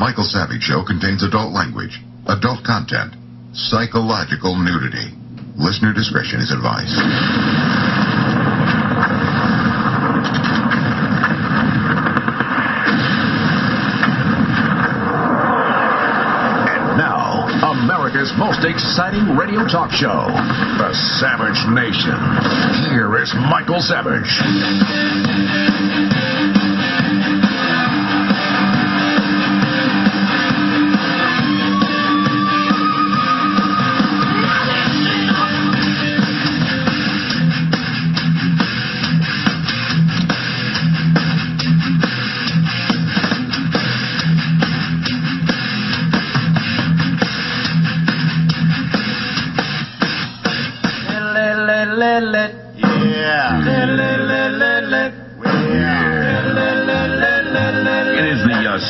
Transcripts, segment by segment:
Michael Savage Show contains adult language, adult content, psychological nudity. Listener discretion is advised. And now, America's most exciting radio talk show, The Savage Nation. Here is Michael Savage.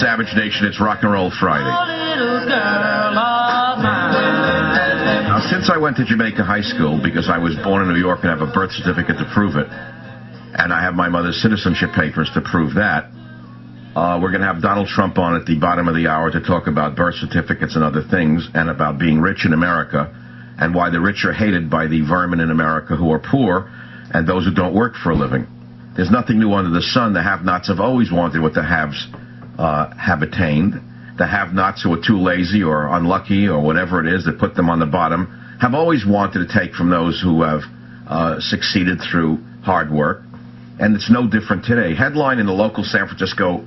Savage Nation, it's Rock and Roll Friday. Now, since I went to Jamaica High School, because I was born in New York and have a birth certificate to prove it, and I have my mother's citizenship papers to prove that, we're going to have Donald Trump on at the bottom of the hour to talk about birth certificates and other things, and about being rich in America, and why the rich are hated by the vermin in America who are poor, and those who don't work for a living. There's nothing new under the sun. The have-nots have always wanted what the haves have attained. The have-nots who are too lazy or unlucky or whatever it is that put them on the bottom have always wanted to take from those who have succeeded through hard work. And it's no different today. Headline in the local San Francisco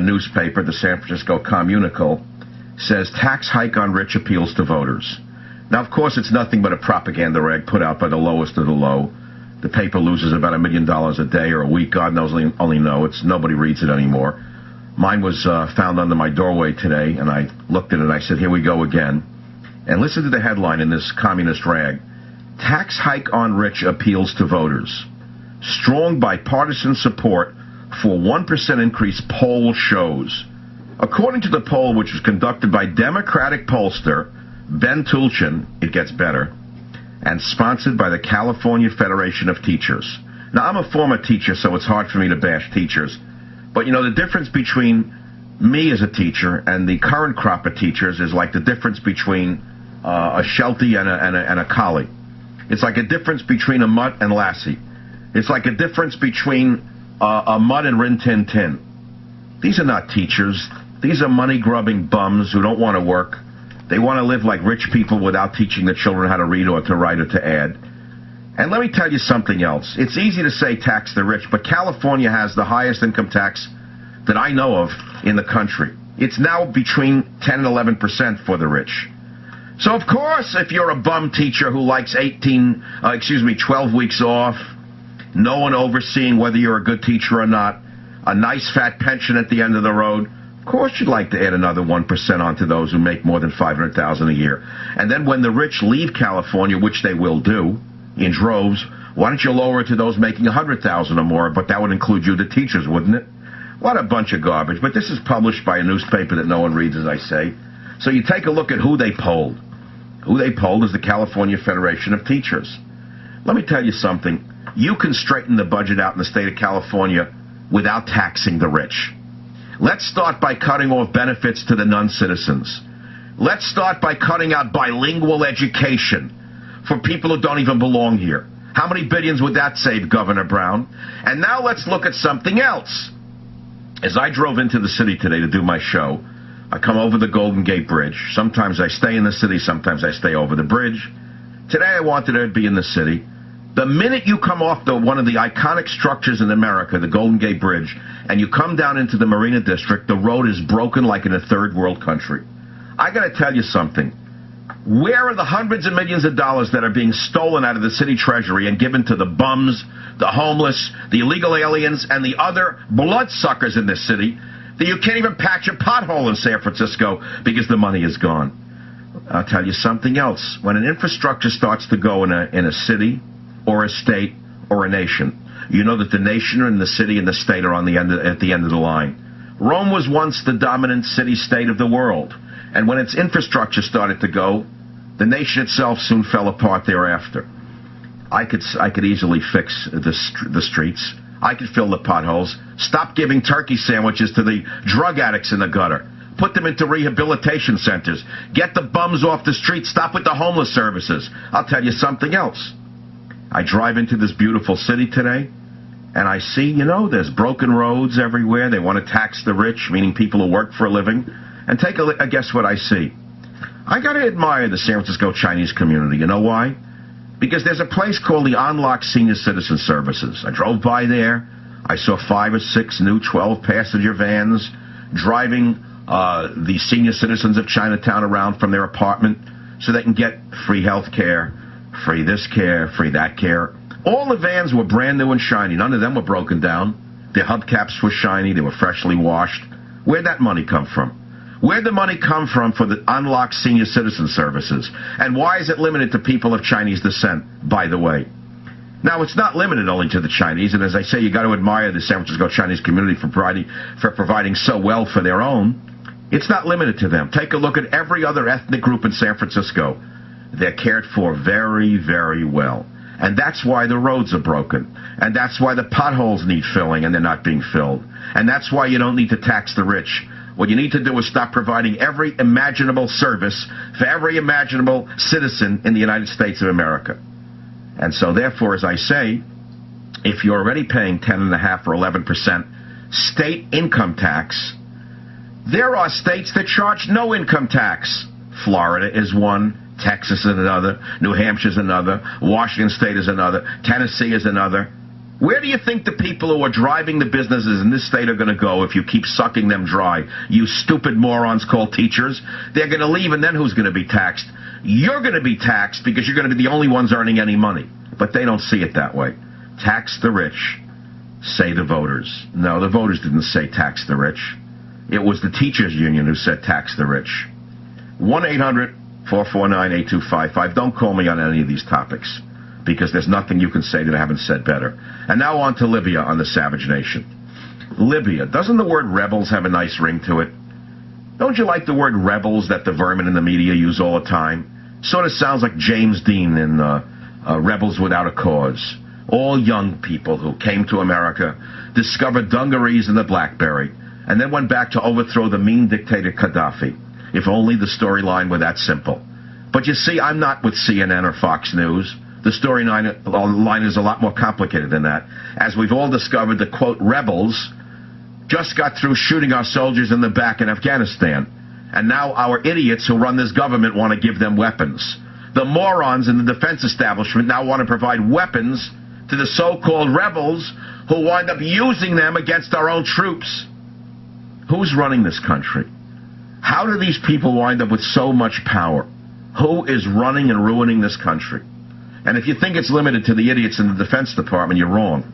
newspaper, the San Francisco Communical, says tax hike on rich appeals to voters. Now, of course, it's nothing but a propaganda rag put out by the lowest of the low. The paper loses about $1 million a day or a week. God knows, only know. Nobody reads it anymore. Mine was found under my doorway today, and I looked at it and I said, here we go again. And listen to the headline in this communist rag. Tax hike on rich appeals to voters. Strong bipartisan support for 1% increase poll shows. According to the poll, which was conducted by Democratic pollster Ben Tulchin, it gets better, and sponsored by the California Federation of Teachers. Now, I'm a former teacher, so it's hard for me to bash teachers. But, you know, the difference between me as a teacher and the current crop of teachers is like the difference between a Sheltie and a collie. It's like a difference between a mutt and Lassie. It's like a difference between a mutt and Rin Tin Tin. These are not teachers. These are money-grubbing bums who don't want to work. They want to live like rich people without teaching the children how to read or to write or to add. And let me tell you something else. It's easy to say tax the rich, but California has the highest income tax that I know of in the country. It's now between 10 and 11% for the rich. So, of course, if you're a bum teacher who likes 12 weeks off, no one overseeing whether you're a good teacher or not, a nice fat pension at the end of the road, of course you'd like to add another 1% onto those who make more than $500,000 a year. And then when the rich leave California, which they will do, in droves, why don't you lower it to those making $100,000 or more? But that would include you, the teachers, wouldn't it? What a bunch of garbage. But this is published by a newspaper that no one reads, as I say. So you take a look at who they polled. Who they polled is the California Federation of Teachers. Let me tell you something. You can straighten the budget out in the state of California without taxing the rich. Let's start by cutting off benefits to the non-citizens. Let's start by cutting out bilingual education for people who don't even belong here. How many billions would that save, Governor Brown? And now let's look at something else. As I drove into the city today to do my show, I come over the Golden Gate Bridge. Sometimes I stay in the city, sometimes I stay over the bridge. Today I wanted to be in the city. The minute you come off one of the iconic structures in America, the Golden Gate Bridge, and you come down into the Marina District, the road is broken like in a third world country. I got to tell you something. Where are the hundreds of millions of dollars that are being stolen out of the city treasury and given to the bums, the homeless, the illegal aliens, and the other bloodsuckers in this city that you can't even patch a pothole in San Francisco because the money is gone? I'll tell you something else. When an infrastructure starts to go in a city or a state or a nation, you know that the nation and the city and the state are at the end of the line. Rome was once the dominant city-state of the world. And when its infrastructure started to go, the nation itself soon fell apart thereafter. I could easily fix the streets. I could fill the potholes. Stop giving turkey sandwiches to the drug addicts in the gutter. Put them into rehabilitation centers. Get the bums off the street. Stop with the homeless services. I'll tell you something else. I drive into this beautiful city today, and I see, there's broken roads everywhere. They want to tax the rich, meaning people who work for a living. And take a guess what I see. I got to admire the San Francisco Chinese community. You know why? Because there's a place called the Unlock Senior Citizen Services. I drove by there. I saw 5 or 6 new 12-passenger vans driving the senior citizens of Chinatown around from their apartment so they can get free health care, free this care, free that care. All the vans were brand new and shiny. None of them were broken down. Their hubcaps were shiny. They were freshly washed. Where'd that money come from? Where'd the money come from for the Unlocked Senior Citizen Services? And why is it limited to people of Chinese descent, by the way? Now, it's not limited only to the Chinese, and as I say, you got to admire the San Francisco Chinese community for providing so well for their own. It's not limited to them. Take a look at every other ethnic group in San Francisco. They're cared for very, very well. And that's why the roads are broken. And that's why the potholes need filling and they're not being filled. And that's why you don't need to tax the rich. What you need to do is stop providing every imaginable service for every imaginable citizen in the United States of America. And so, therefore, as I say, if you're already paying 10.5% or 11% state income tax, there are states that charge no income tax. Florida is one. Texas is another. New Hampshire is another. Washington State is another. Tennessee is another. Where do you think the people who are driving the businesses in this state are going to go if you keep sucking them dry? You stupid morons called teachers. They're going to leave, and then who's going to be taxed? You're going to be taxed because you're going to be the only ones earning any money. But they don't see it that way. Tax the rich, say the voters. No, the voters didn't say tax the rich. It was the teachers union who said tax the rich. 1-800-449-8255. Don't call me on any of these topics, because there's nothing you can say that I haven't said better. And now on to Libya on the Savage Nation. Libya. Doesn't the word rebels have a nice ring to it? Don't you like the word rebels that the vermin in the media use all the time? Sort of sounds like James Dean in Rebels Without a Cause. All young people who came to America, discovered dungarees in the BlackBerry, and then went back to overthrow the mean dictator Gaddafi. If only the storyline were that simple. But you see, I'm not with CNN or Fox News. The storyline is a lot more complicated than that. As we've all discovered, the, quote, rebels just got through shooting our soldiers in the back in Afghanistan. And now our idiots who run this government want to give them weapons. The morons in the defense establishment now want to provide weapons to the so-called rebels who wind up using them against our own troops. Who's running this country? How do these people wind up with so much power? Who is running and ruining this country? And if you think it's limited to the idiots in the Defense Department, you're wrong.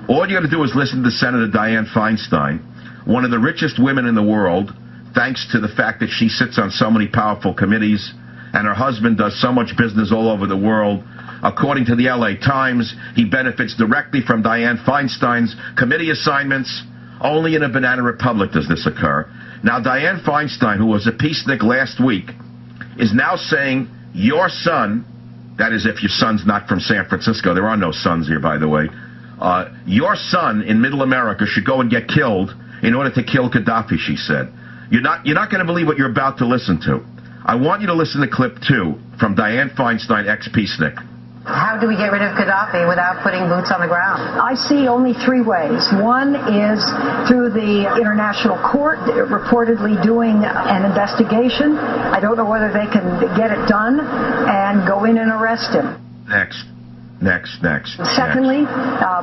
All you got to do is listen to Senator Dianne Feinstein, one of the richest women in the world, thanks to the fact that she sits on so many powerful committees, and her husband does so much business all over the world. According to the LA Times, he benefits directly from Dianne Feinstein's committee assignments. Only in a banana republic does this occur. Now, Dianne Feinstein, who was a peacenik last week, is now saying your son, that is if your son's not from San Francisco, there are no sons here, by the way, your son in Middle America should go and get killed in order to kill Gaddafi, she said. You're not going to believe what you're about to listen to. I want you to listen to clip 2 from Dianne Feinstein, ex-peacenik. How do we get rid of Gaddafi without putting boots on the ground? I see only 3 ways. One is through the International Court reportedly doing an investigation. I don't know whether they can get it done and go in and arrest him. Next. Secondly,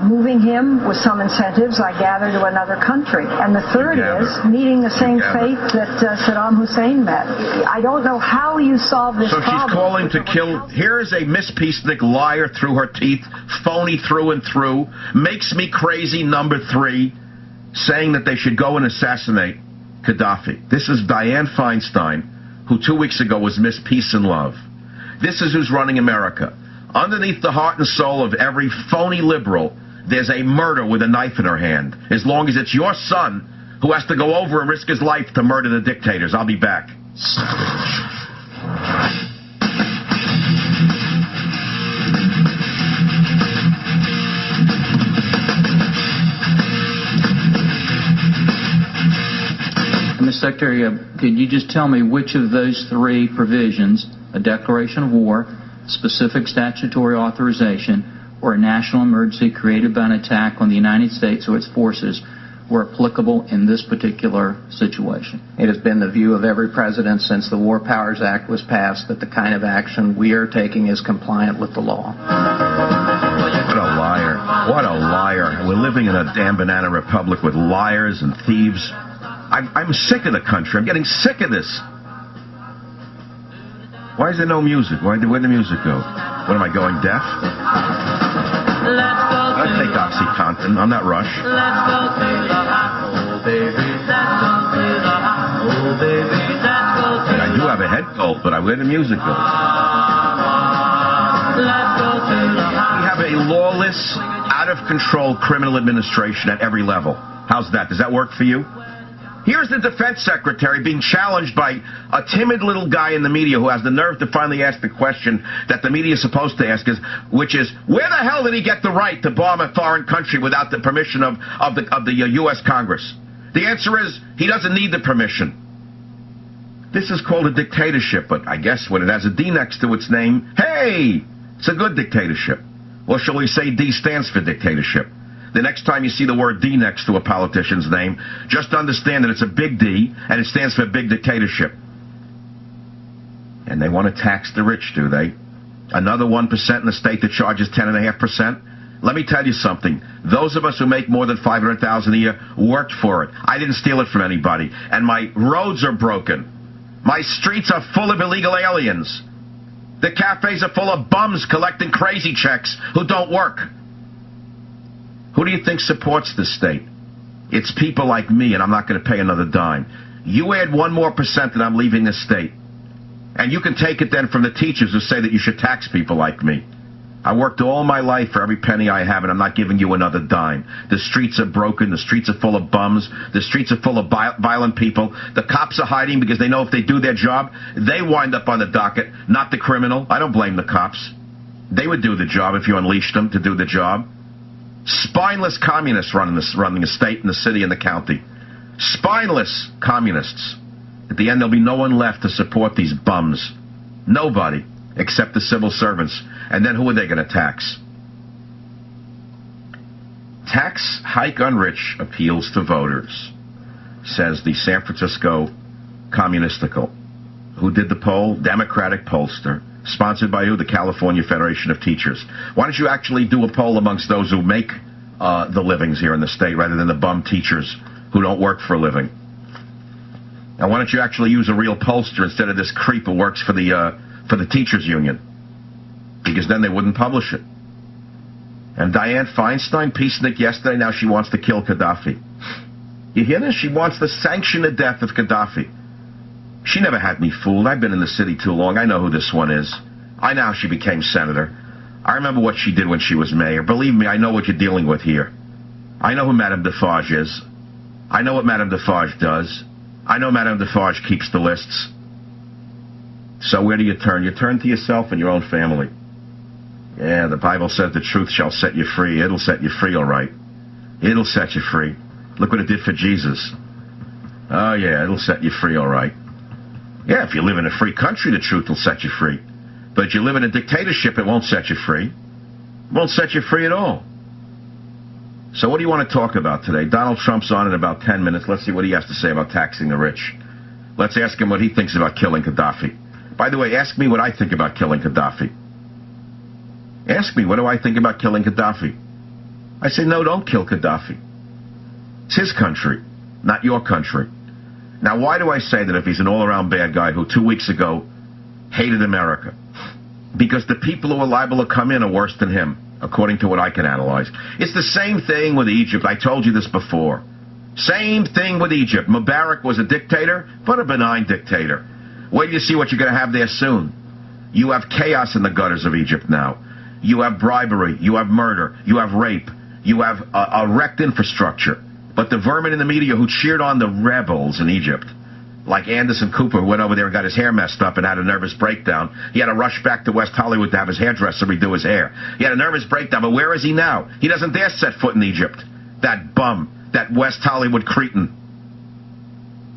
moving him with some incentives, I gather, to another country. And the third is meeting the same fate that Saddam Hussein met. I don't know how you solve this problem. So she's calling to kill. Here is a Miss Peacenik liar through her teeth, phony through and through, makes me crazy, number 3, saying that they should go and assassinate Gaddafi. This is Dianne Feinstein, who 2 weeks ago was Miss Peace and Love. This is who's running America. Underneath the heart and soul of every phony liberal, there's a murder with a knife in her hand. As long as it's your son who has to go over and risk his life to murder the dictators. I'll be back. Mr. Secretary, could you just tell me which of those three provisions, a declaration of war, specific statutory authorization, or a national emergency created by an attack on the United States or its forces, were applicable in this particular situation? It has been the view of every president since the War Powers Act was passed that the kind of action we are taking is compliant with the law. What a liar. What a liar. We're living in a damn banana republic with liars and thieves. I'm sick of the country. I'm getting sick of this. Why is there no music? Where'd the music go? What, am I going deaf? I'll take OxyContin. I'm not Rush. And I do have a head cold, but where the music go? We have a lawless, out-of-control criminal administration at every level. How's that? Does that work for you? Here's the defense secretary being challenged by a timid little guy in the media who has the nerve to finally ask the question that the media is supposed to ask, which is, where the hell did he get the right to bomb a foreign country without the permission of the U.S. Congress? The answer is, he doesn't need the permission. This is called a dictatorship, but I guess when it has a D next to its name, hey, it's a good dictatorship. Or shall we say D stands for dictatorship? The next time you see the word D next to a politician's name, just understand that it's a big D, and it stands for big dictatorship. And they want to tax the rich, do they? Another 1% in the state that charges 10.5%? Let me tell you something. Those of us who make more than $500,000 a year worked for it. I didn't steal it from anybody. And my roads are broken. My streets are full of illegal aliens. The cafes are full of bums collecting crazy checks who don't work. Who do you think supports this state? It's people like me, and I'm not going to pay another dime. You add 1% more and I'm leaving this state. And you can take it then from the teachers who say that you should tax people like me. I worked all my life for every penny I have, and I'm not giving you another dime. The streets are broken. The streets are full of bums. The streets are full of violent people. The cops are hiding because they know if they do their job, they wind up on the docket, not the criminal. I don't blame the cops. They would do the job if you unleashed them to do the job. Spineless communists running the state and the city and the county. Spineless communists. At the end, there'll be no one left to support these bums. Nobody, except the civil servants. And then who are they going to tax? Tax hike on rich appeals to voters, says the San Francisco Communistical. Who did the poll? Democratic pollster. Sponsored by who? The California Federation of Teachers. Why don't you actually do a poll amongst those who make the livings here in the state rather than the bum teachers who don't work for a living? And why don't you actually use a real pollster instead of this creep who works for the teachers union? Because then they wouldn't publish it. And Dianne Feinstein, peacenik yesterday, now she wants to kill Gaddafi. You hear this? She wants to sanction the death of Gaddafi. She never had me fooled. I've been in the city too long. I know who this one is. I know how she became senator. I remember what she did when she was mayor. Believe me, I know what you're dealing with here. I know who Madame Defarge is. I know what Madame Defarge does. I know Madame Defarge keeps the lists. So where do you turn? You turn to yourself and your own family. Yeah, the Bible says the truth shall set you free. It'll set you free, all right. It'll set you free. Look what it did for Jesus. Oh, yeah, it'll set you free, all right. Yeah, if you live in a free country, the truth will set you free. But if you live in a dictatorship, it won't set you free. It won't set you free at all. So what do you want to talk about today? Donald Trump's on in about 10 minutes. Let's see what he has to say about taxing the rich. Let's ask him what he thinks about killing Gaddafi. By the way, ask me what I think about killing Gaddafi. Ask me, what do I think about killing Gaddafi? I say, no, don't kill Gaddafi. It's his country, not your country. Now, why do I say that if he's an all-around bad guy who 2 weeks ago hated America? Because the people who are liable to come in are worse than him, according to what I can analyze. It's the same thing with Egypt. I told you this before. Same thing with Egypt. Mubarak was a dictator, but a benign dictator. Wait till you see what you're going to have there soon. You have chaos in the gutters of Egypt now. You have bribery. You have murder. You have rape. You have a wrecked infrastructure. But the vermin in the media who cheered on the rebels in Egypt, like Anderson Cooper, who went over there and got his hair messed up and had a nervous breakdown. He had to rush back to West Hollywood to have his hairdresser redo his hair. He had a nervous breakdown, but where is he now? He doesn't dare set foot in Egypt. That bum, that West Hollywood cretin.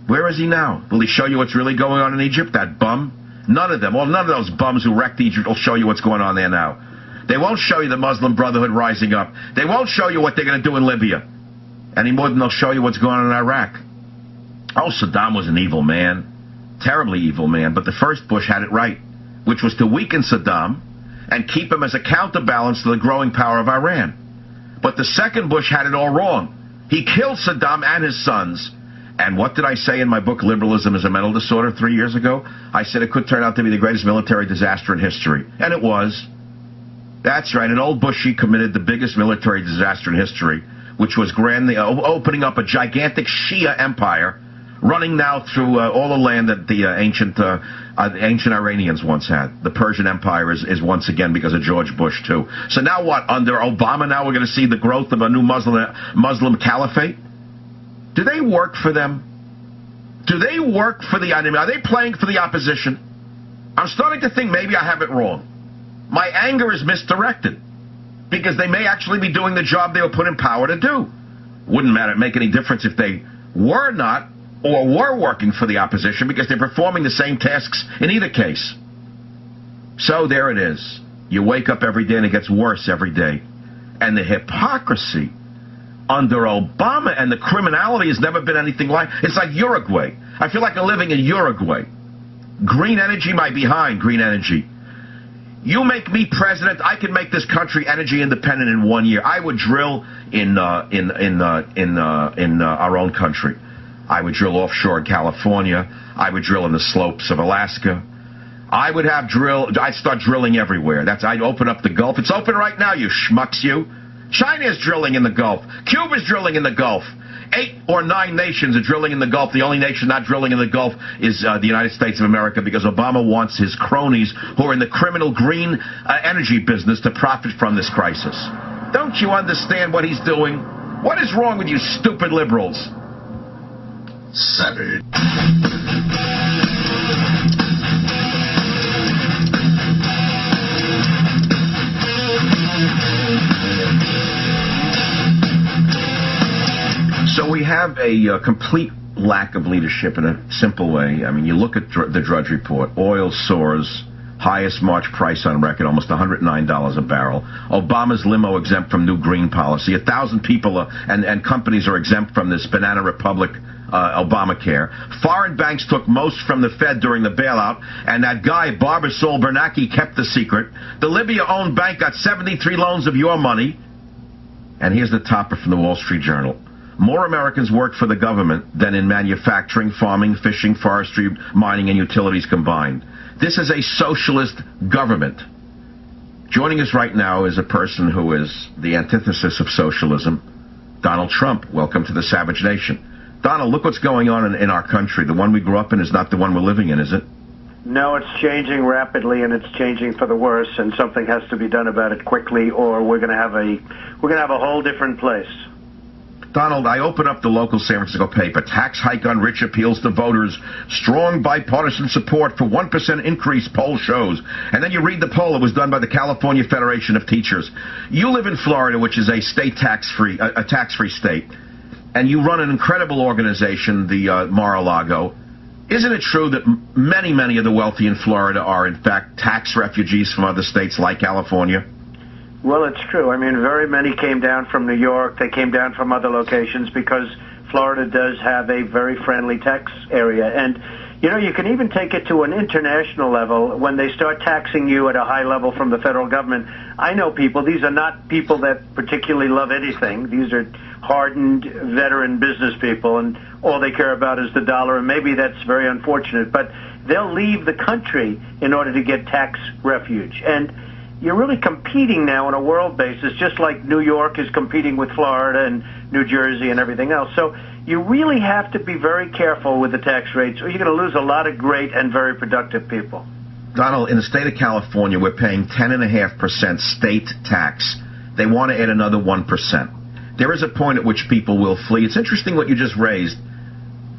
Where is he now? Will he show you what's really going on in Egypt? That bum? None of them. Well, none of those bums who wrecked Egypt will show you what's going on there now. They won't show you the Muslim Brotherhood rising up. They won't show you what they're going to do in Libya. Any more than they'll show you what's going on in Iraq. Oh, Saddam was an evil man. Terribly evil man. But the first Bush had it right, which was to weaken Saddam and keep him as a counterbalance to the growing power of Iran. But the second Bush had it all wrong. He killed Saddam and his sons. And what did I say in my book, Liberalism is a Mental Disorder, 3 years ago? I said it could turn out to be the greatest military disaster in history. And it was. That's right. An old Bushie committed the biggest military disaster in history, which was opening up a gigantic Shia empire, running now through all the land that the ancient Iranians once had. The Persian Empire is once again because of George Bush, too. So now what? Under Obama, now we're going to see the growth of a new Muslim caliphate? Do they work for them? Do they work for the enemy? Are they playing for the opposition? I'm starting to think maybe I have it wrong. My anger is misdirected because they may actually be doing the job they were put in power to do. Wouldn't make any difference if they were not or were working for the opposition because they're performing the same tasks in either case. So there it is. You wake up every day and it gets worse every day. And the hypocrisy under Obama and the criminality has never been anything like. It's like Uruguay. I feel like I'm living in Uruguay. Green energy, my behind, green energy. You make me president, I can make this country energy independent in 1 year. I would drill in our own country. I would drill offshore in California. I would drill in the slopes of Alaska. I'd start drilling everywhere. I'd open up the Gulf. It's open right now, you schmucks, you. China is drilling in the Gulf. Cuba's drilling in the Gulf. 8 or 9 nations are drilling in the Gulf. The only nation not drilling in the Gulf is the United States of America because Obama wants his cronies who are in the criminal green energy business to profit from this crisis. Don't you understand what he's doing? What is wrong with you stupid liberals? Savage. So we have a complete lack of leadership in a simple way. I mean, you look at the Drudge Report. Oil soars, highest March price on record, almost $109 a barrel. Obama's limo exempt from new green policy. 1,000 people and companies are exempt from this Banana Republic Obamacare. Foreign banks took most from the Fed during the bailout, and that guy, Barbasol Bernanke, kept the secret. The Libya-owned bank got 73 loans of your money. And here's the topper from the Wall Street Journal. More Americans work for the government than in manufacturing, farming, fishing, forestry, mining, and utilities combined. This is a socialist government. Joining us right now is a person who is the antithesis of socialism, Donald Trump. Welcome to the Savage Nation. Donald, look what's going on in our country. The one we grew up in is not the one we're living in, is it? No, it's changing rapidly, and it's changing for the worse, and something has to be done about it quickly, or we're going to have a whole different place. Donald, I open up the local San Francisco paper. Tax hike on rich appeals to voters. Strong bipartisan support for 1% increase, poll shows. And then you read the poll. It was done by the California Federation of Teachers. You live in Florida, which is a tax-free state. And you run an incredible organization, the Mar-a-Lago. Isn't it true that many, many of the wealthy in Florida are, in fact, tax refugees from other states like California? Well, it's true. I mean, very many came down from New York. They came down from other locations because Florida does have a very friendly tax area. And, you know, you can even take it to an international level when they start taxing you at a high level from the federal government. I know people, these are not people that particularly love anything. These are hardened veteran business people, and all they care about is the dollar, and maybe that's very unfortunate. But they'll leave the country in order to get tax refuge. And you're really competing now on a world basis, just like New York is competing with Florida and New Jersey and everything else. So you really have to be very careful with the tax rates, or you're going to lose a lot of great and very productive people. Donald, in the state of California, we're paying 10.5% state tax. They want to add another 1%. There is a point at which people will flee. It's interesting what you just raised.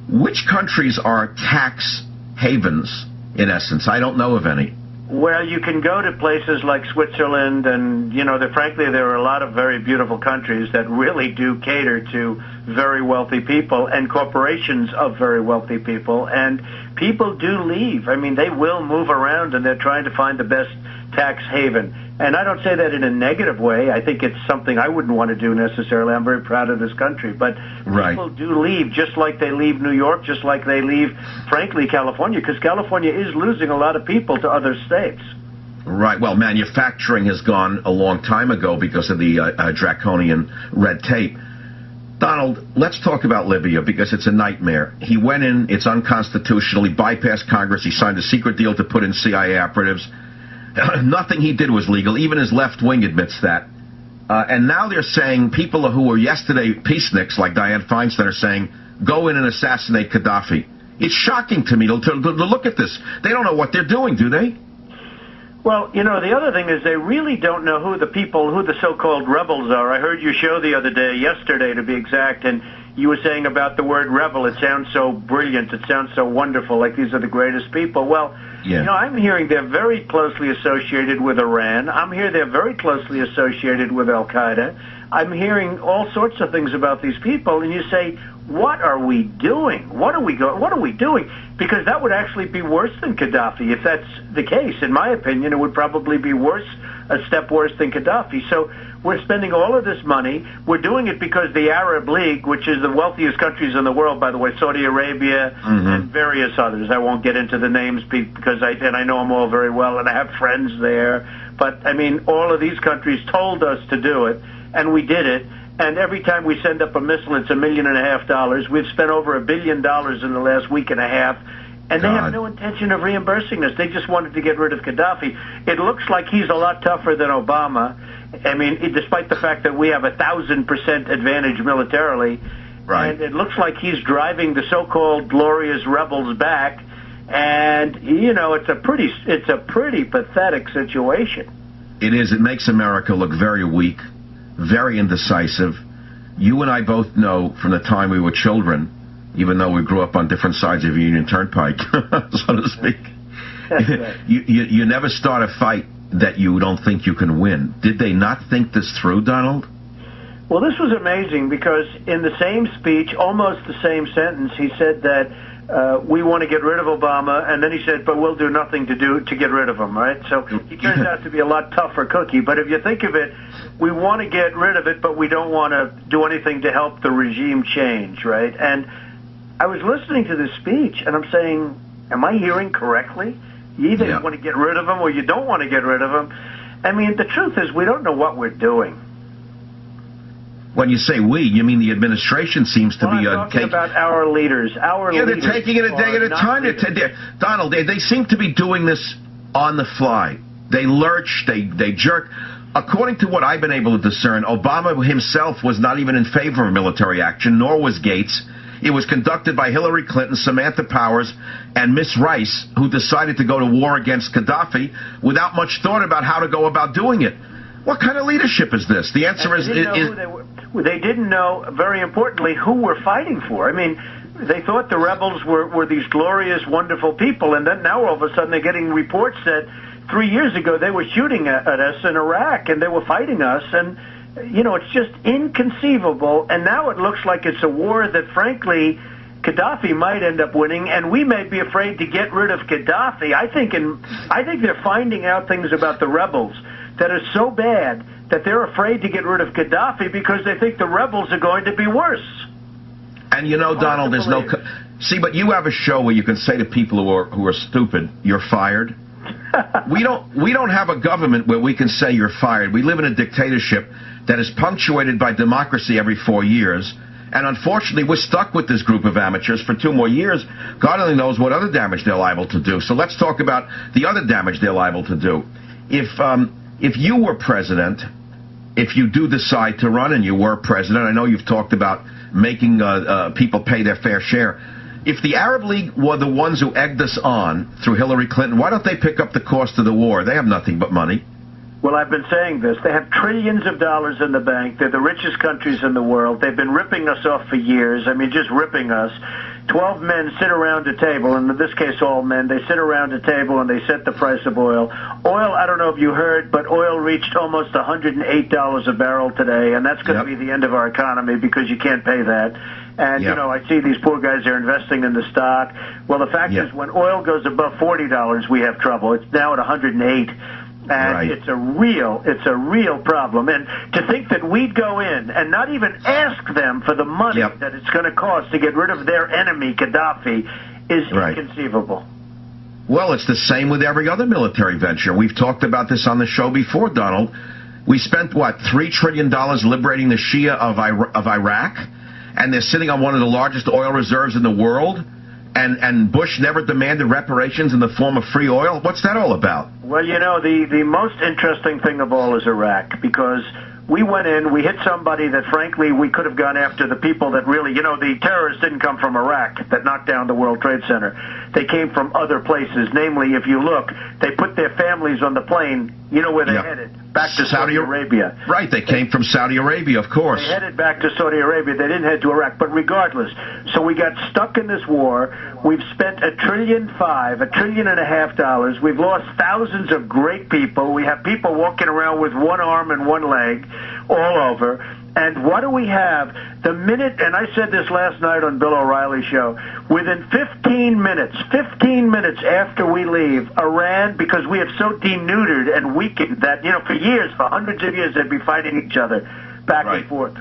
Which countries are tax havens, in essence? I don't know of any. Well, you can go to places like Switzerland, and frankly, there are a lot of very beautiful countries that really do cater to very wealthy people and corporations of very wealthy people, and people do leave. I mean, they will move around, and they're trying to find the best tax haven. And I don't say that in a negative way. I think it's something I wouldn't want to do necessarily. I'm very proud of this country. But people do leave, just like they leave New York, just like they leave, frankly, California, because California is losing a lot of people to other states. Right. Well, manufacturing has gone a long time ago because of the draconian red tape. Donald, let's talk about Libya, because it's a nightmare. He went in, it's unconstitutional, he bypassed Congress, he signed a secret deal to put in CIA operatives. Nothing he did was legal. Even his left wing admits that. And now they're saying people who were yesterday peaceniks, like Dianne Feinstein, are saying, go in and assassinate Gaddafi. It's shocking to me to look at this. They don't know what they're doing, do they? Well, the other thing is they really don't know who the so-called rebels are. I heard your show the other day, yesterday to be exact, and you were saying about the word rebel. It sounds so brilliant. It sounds so wonderful, like these are the greatest people. Well, I'm hearing they're very closely associated with Iran. I'm hearing they're very closely associated with Al-Qaeda. I'm hearing all sorts of things about these people, and you say, what are we doing? What are we doing? Because that would actually be worse than Gaddafi. If that's the case, in my opinion, it would probably be a step worse than Gaddafi. So we're spending all of this money. We're doing it because the Arab League, which is the wealthiest countries in the world, by the way, Saudi Arabia and various others. I won't get into the names because I know them all very well, and I have friends there. But, I mean, all of these countries told us to do it, and we did it. And every time we send up a missile, it's $1.5 million. We've spent over $1 billion in the last week and a half. And they have no intention of reimbursing us. They just wanted to get rid of Gaddafi. It looks like he's a lot tougher than Obama. I mean, despite the fact that we have 1,000% advantage militarily. Right. And it looks like he's driving the so-called glorious rebels back. And, it's a pretty pathetic situation. It is. It makes America look very weak, very indecisive. You and I both know from the time we were children, even though we grew up on different sides of Union Turnpike, so to speak, you never start a fight that you don't think you can win. Did they not think this through, Donald? Well, this was amazing because in the same speech, almost the same sentence, he said that we want to get rid of Obama, and then he said, but we'll do nothing to get rid of him, right? So he turns out to be a lot tougher cookie. But if you think of it, we want to get rid of it, but we don't want to do anything to help the regime change, right? And I was listening to this speech, and I'm saying, am I hearing correctly? You either want to get rid of him or you don't want to get rid of him. I mean, the truth is we don't know what we're doing. When you say we, you mean the administration seems to be talking about our leaders. They're taking it a day at a time. Donald, they seem to be doing this on the fly. They lurch, they jerk. According to what I've been able to discern, Obama himself was not even in favor of military action, nor was Gates. It was conducted by Hillary Clinton, Samantha Powers, and Miss Rice, who decided to go to war against Gaddafi without much thought about how to go about doing it. What kind of leadership is this? The answer is... They didn't know, very importantly, who we're fighting for. I mean, they thought the rebels were these glorious, wonderful people, and then now all of a sudden they're getting reports that 3 years ago they were shooting at us in Iraq, and they were fighting us, and, it's just inconceivable. And now it looks like it's a war that, frankly, Gaddafi might end up winning, and we may be afraid to get rid of Gaddafi. I think they're finding out things about the rebels that are so bad that they're afraid to get rid of Gaddafi because they think the rebels are going to be worse. And Donald, there's no... See, but you have a show where you can say to people who are stupid, you're fired. We don't have a government where we can say you're fired. We live in a dictatorship that is punctuated by democracy every 4 years. And unfortunately, we're stuck with this group of amateurs for 2 more years. God only knows what other damage they're liable to do. So let's talk about the other damage they're liable to do. If you were president, if you do decide to run and you were president, I know you've talked about making people pay their fair share. If the Arab League were the ones who egged us on through Hillary Clinton, why don't they pick up the cost of the war? They have nothing but money. Well, I've been saying this. They have trillions of dollars in the bank. They're the richest countries in the world. They've been ripping us off for years. I mean, just ripping us. 12 men sit around a table, and in this case all men, they sit around a table and they set the price of oil. Oil, I don't know if you heard, but oil reached almost $108 a barrel today, and that's going to be the end of our economy because you can't pay that. And, you know, I see these poor guys are investing in the stock. Well, the fact is when oil goes above $40, we have trouble. It's now at 108. And it's a real problem. And to think that we'd go in and not even ask them for the money that it's going to cost to get rid of their enemy, Gaddafi, is inconceivable. Well, it's the same with every other military venture. We've talked about this on the show before, Donald. We spent, $3 trillion liberating the Shia of Iraq? And they're sitting on one of the largest oil reserves in the world? And Bush never demanded reparations in the form of free oil? What's that all about? Well, you know, the most interesting thing of all is Iraq, because we went in, we hit somebody that, frankly, we could have gone after the people that really, you know, the terrorists didn't come from Iraq that knocked down the World Trade Center. They came from other places. Namely, if you look, they put their families on the plane. You know where they headed? Back to Saudi Arabia. Right, they came from Saudi Arabia, of course. They headed back to Saudi Arabia. They didn't head to Iraq. But regardless, so we got stuck in this war. We've spent $1.5 trillion, $1.5 trillion. We've lost thousands of great people. We have people walking around with one arm and one leg all over. And what do we have? The minute, and I said this last night on Bill O'Reilly's show, within 15 minutes after we leave, Iran, because we have so denuded and weakened that, you know, for years, for hundreds of years, they'd be fighting each other back and forth.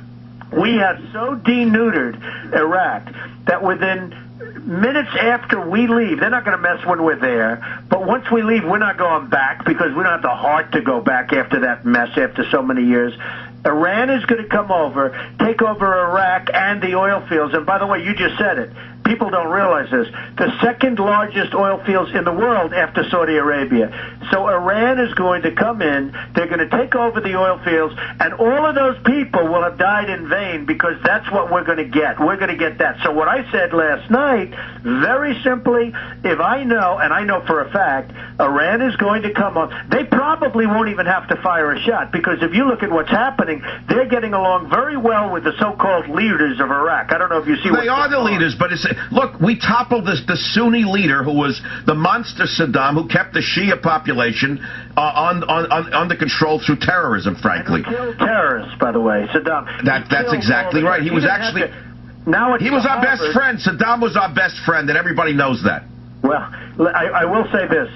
We have so denuded Iraq that within minutes after we leave, they're not going to mess when we're there, but once we leave, we're not going back because we don't have the heart to go back after that mess after so many years. Iran is going to come over, take over Iraq and the oil fields. And by the way, you just said it. People don't realize this. The second largest oil fields in the world after Saudi Arabia. So Iran is going to come in, they're going to take over the oil fields, and all of those people will have died in vain because that's what we're going to get. We're going to get that. So what I said last night, very simply, if I know, and I know for a fact, Iran is going to come up, they probably won't even have to fire a shot because if you look at what's happening, they're getting along very well with the so-called leaders of Iraq. I don't know if you see what they are the leaders, but it's look, we toppled the Sunni leader who was the monster Saddam, who kept the Shia population under control through terrorism, frankly. And he killed terrorists, by the way, Saddam. That's exactly right. He was actually he was our best friend. Saddam was our best friend, and everybody knows that. Well, I will say this.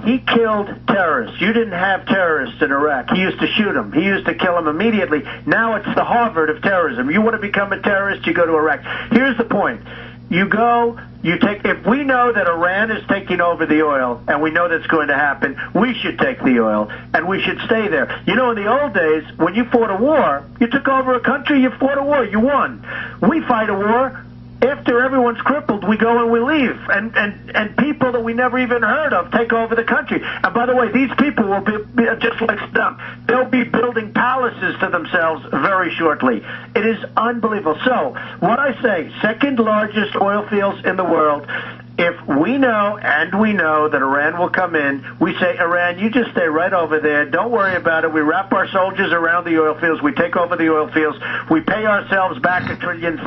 He killed terrorists. You didn't have terrorists in Iraq. He used to shoot them. He used to kill them immediately. Now it's the Harvard of terrorism. You want to become a terrorist, you go to Iraq. Here's the point. You go, you take, if we know that Iran is taking over the oil, and we know that's going to happen, we should take the oil, and we should stay there. You know, in the old days, when you fought a war, you took over a country, you fought a war, you won. We fight a war. After everyone's crippled, we go and we leave. And people that we never even heard of take over the country. And by the way, these people will be just like Saddam. They'll be building palaces to themselves very shortly. It is unbelievable. So, what I say, second largest oil fields in the world. If we know, and we know, that Iran will come in, we say, Iran, you just stay right over there. Don't worry about it. We wrap our soldiers around the oil fields. We take over the oil fields. We pay ourselves back $1.5 trillion.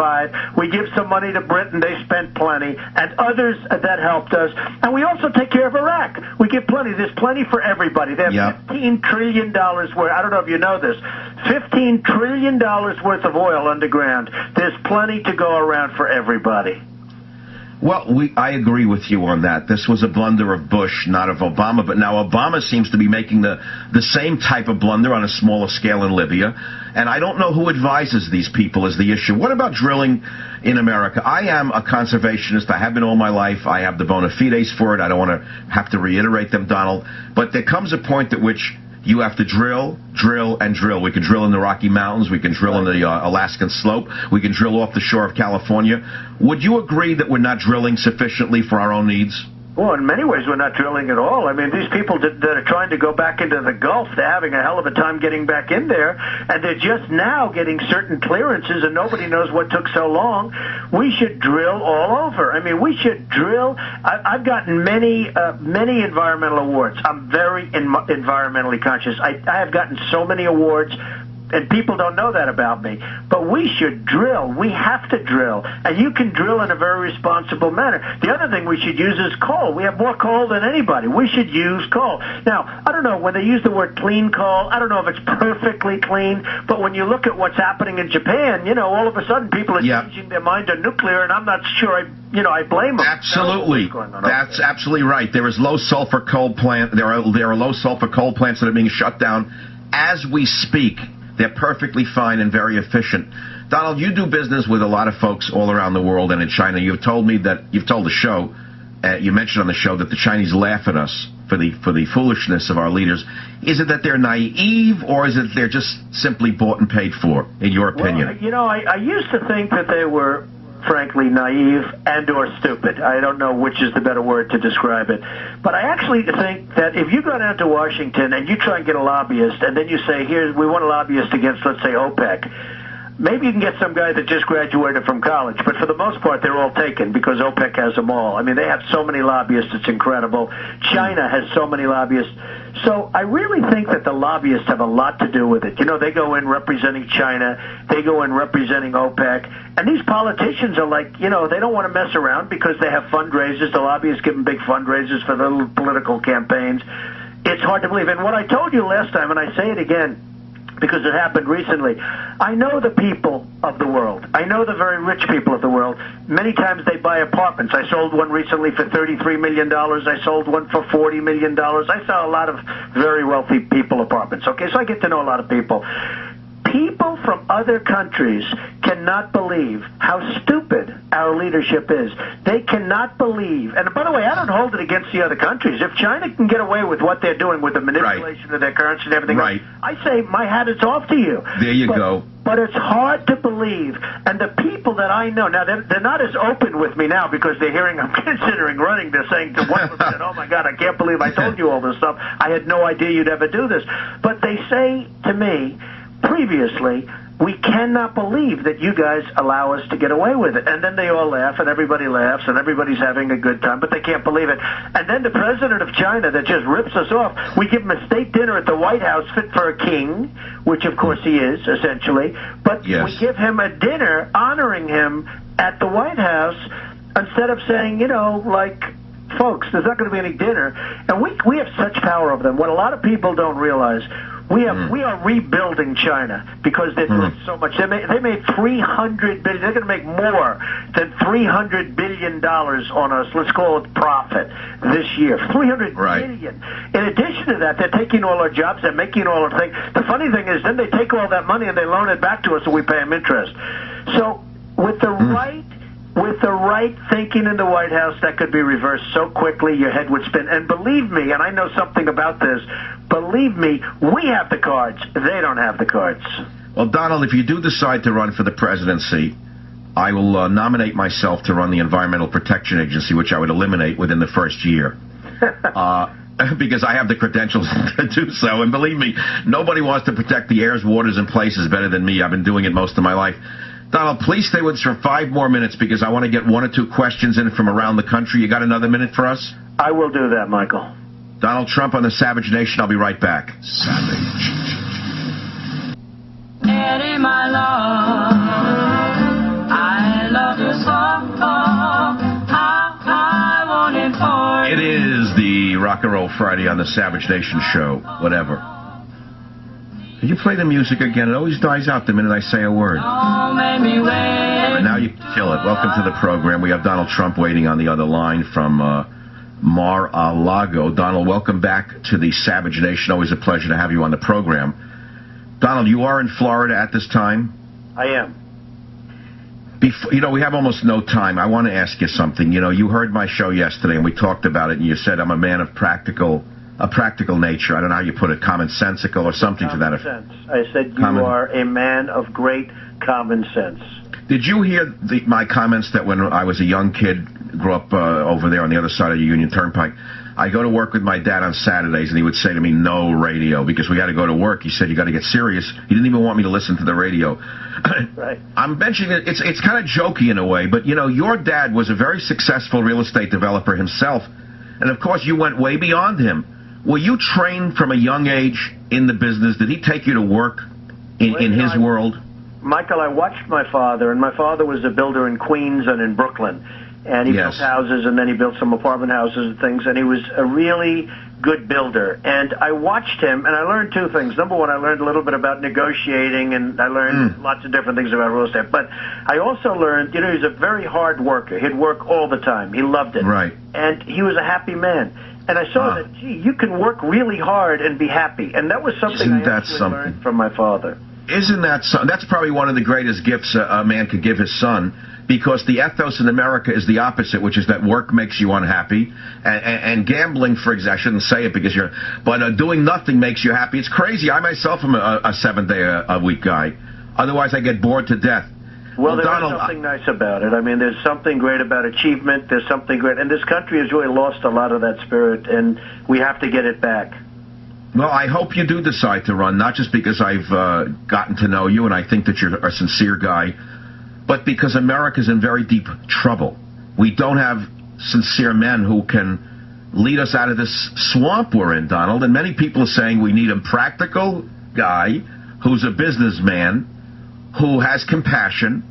We give some money to Britain. They spent plenty. And others that helped us. And we also take care of Iraq. We give plenty. There's plenty for everybody. They have $15 trillion worth. I don't know if you know this. $15 trillion worth of oil underground. There's plenty to go around for everybody. Well, I agree with you on that. This was a blunder of Bush, not of Obama. But now Obama seems to be making the same type of blunder on a smaller scale in Libya. And I don't know who advises these people is the issue. What about drilling in America? I am a conservationist. I have been all my life. I have the bona fides for it. I don't want to have to reiterate them, Donald. But there comes a point at which you have to drill, and drill. We can drill in the Rocky Mountains. We can drill in the Alaskan slope. We can drill off the shore of California. Would you agree that we're not drilling sufficiently for our own needs? Well, in many ways, we're not drilling at all. I mean, these people that are trying to go back into the Gulf, they're having a hell of a time getting back in there, and they're just now getting certain clearances, and nobody knows what took so long. We should drill all over. I mean, we should drill. I've gotten many environmental awards. I'm very environmentally conscious. I have gotten so many awards and people don't know that about me. But we should drill. We have to drill. And you can drill in a very responsible manner. The other thing we should use is coal. We have more coal than anybody. We should use coal. Now, I don't know, when they use the word clean coal, I don't know if it's perfectly clean, but when you look at what's happening in Japan, all of a sudden people are changing their mind to nuclear, and I'm not sure I blame them. Absolutely. That's absolutely right. There is low sulfur coal plant. There are low sulfur coal plants that are being shut down as we speak. They're perfectly fine and very efficient. Donald, you do business with a lot of folks all around the world and in China. You've told the show, you mentioned on the show that the Chinese laugh at us for the foolishness of our leaders. Is it that they're naive, or is it they're just simply bought and paid for, in your opinion? Well, I used to think that they were, frankly, naive and or stupid. I don't know which is the better word to describe it. But I actually think that if you go down to Washington and you try and get a lobbyist, and then you say, we want a lobbyist against, let's say, OPEC, maybe you can get some guy that just graduated from college, but for the most part, they're all taken because OPEC has them all. I mean, they have so many lobbyists, it's incredible. China has so many lobbyists. So I really think that the lobbyists have a lot to do with it. They go in representing China, they go in representing OPEC, and these politicians are like, they don't want to mess around because they have fundraisers. The lobbyists give them big fundraisers for their little political campaigns. It's hard to believe. And what I told you last time, and I say it again, because it happened recently. I know the people of the world. I know the very rich people of the world. Many times they buy apartments. I sold one recently for $33 million. I sold one for $40 million. I sell a lot of very wealthy people apartments. Okay, so I get to know a lot of people. People from other countries cannot believe how stupid our leadership is. They cannot believe, and by the way, I don't hold it against the other countries. If China can get away with what they're doing with the manipulation of their currency and everything else, I say my hat is off to you. There you go. But it's hard to believe, and the people that I know, now they're not as open with me now because they're hearing I'm considering running. They're saying to one of them, oh my God, I can't believe I told you all this stuff. I had no idea you'd ever do this. But they say to me, previously, we cannot believe that you guys allow us to get away with it. And then they all laugh, and everybody laughs, and everybody's having a good time, but they can't believe it. And then the president of China that just rips us off, we give him a state dinner at the White House fit for a king, which of course he is, essentially, but we give him a dinner honoring him at the White House instead of saying, folks, there's not going to be any dinner. And we have such power over them. What a lot of people don't realize, we are rebuilding China because they're doing so much. They made $300 billion. They're going to make more than $300 billion on us. Let's call it profit this year. $300 billion. In addition to that, they're taking all our jobs. They're making all our things. The funny thing is, then they take all that money and they loan it back to us, and we pay them interest. So with the right thinking in the White House, that could be reversed so quickly your head would spin. And believe me, and I know something about this, believe me, we have the cards. They don't have the cards. Well, Donald, if you do decide to run for the presidency, I will nominate myself to run the Environmental Protection Agency, which I would eliminate within the first year. Because I have the credentials to do so. And believe me, nobody wants to protect the airs, waters, and places better than me. I've been doing it most of my life. Donald, please stay with us for 5 more minutes because I want to get 1 or 2 questions in from around the country. You got another minute for us? I will do that, Michael. Donald Trump on the Savage Nation. I'll be right back. Savage. Eddie, my love, I love you so. I want it for you. It is the Rock and Roll Friday on the Savage Nation show. Whatever. Can you play the music again? It always dies out the minute I say a word. And now you kill it. Welcome to the program. We have Donald Trump waiting on the other line from Mar-a-Lago. Donald, welcome back to the Savage Nation. Always a pleasure to have you on the program. Donald, you are in Florida at this time? I am. Before, we have almost no time. I want to ask you something. You heard my show yesterday, and we talked about it, and you said I'm a man of practical nature. I don't know how you put it, commonsensical or something to that effect. I said you are a man of great common sense. Did you hear my comments that when I was a young kid, grew up over there on the other side of the Union Turnpike, I go to work with my dad on Saturdays, and he would say to me, no radio, because we got to go to work. He said, you got to get serious. He didn't even want me to listen to the radio. Right. I'm mentioning it. It's kind of jokey in a way, but, your dad was a very successful real estate developer himself, and, of course, you went way beyond him. Were you trained from a young age in the business? Did he take you to work in his world? Michael, I watched my father, and my father was a builder in Queens and in Brooklyn. And he built houses, and then he built some apartment houses and things, and he was a really good builder. And I watched him, and I learned two things. Number one, I learned a little bit about negotiating, and I learned lots of different things about real estate. But I also learned, you know, he's a very hard worker. He'd work all the time. He loved it. Right. And he was a happy man. And I saw that, gee, you can work really hard and be happy. And that was something I actually learned from my father. Isn't that so? That's probably one of the greatest gifts a man could give his son, because the ethos in America is the opposite, which is that work makes you unhappy, and gambling, for example, I shouldn't say it because doing nothing makes you happy. It's crazy. I myself am a 7-day-a-week guy. Otherwise, I get bored to death. Well, there's something nice about it. I mean, there's something great about achievement. There's something great. And this country has really lost a lot of that spirit, and we have to get it back. Well, I hope you do decide to run, not just because I've gotten to know you and I think that you're a sincere guy, but because America's in very deep trouble. We don't have sincere men who can lead us out of this swamp we're in, Donald. And many people are saying we need a practical guy who's a businessman, who has compassion,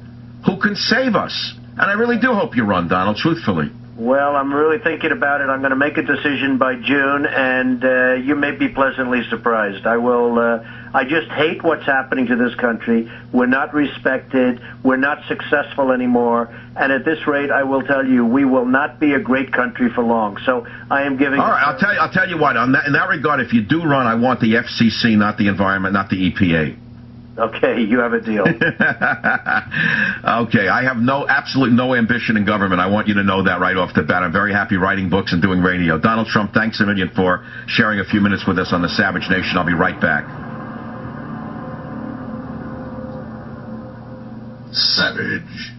who can save us. And I really do hope you run, Donald, truthfully. Well, I'm really thinking about it. I'm going to make a decision by June, and you may be pleasantly surprised. I just hate what's happening to this country. We're not respected. We're not successful anymore. And at this rate, I will tell you, we will not be a great country for long. So I am giving... All right, I'll tell you what. In that regard, if you do run, I want the FCC, not the environment, not the EPA. Okay, you have a deal. Okay, I have absolutely no ambition in government. I want you to know that right off the bat. I'm very happy writing books and doing radio. Donald Trump, thanks a million for sharing a few minutes with us on the Savage Nation. I'll be right back. Savage.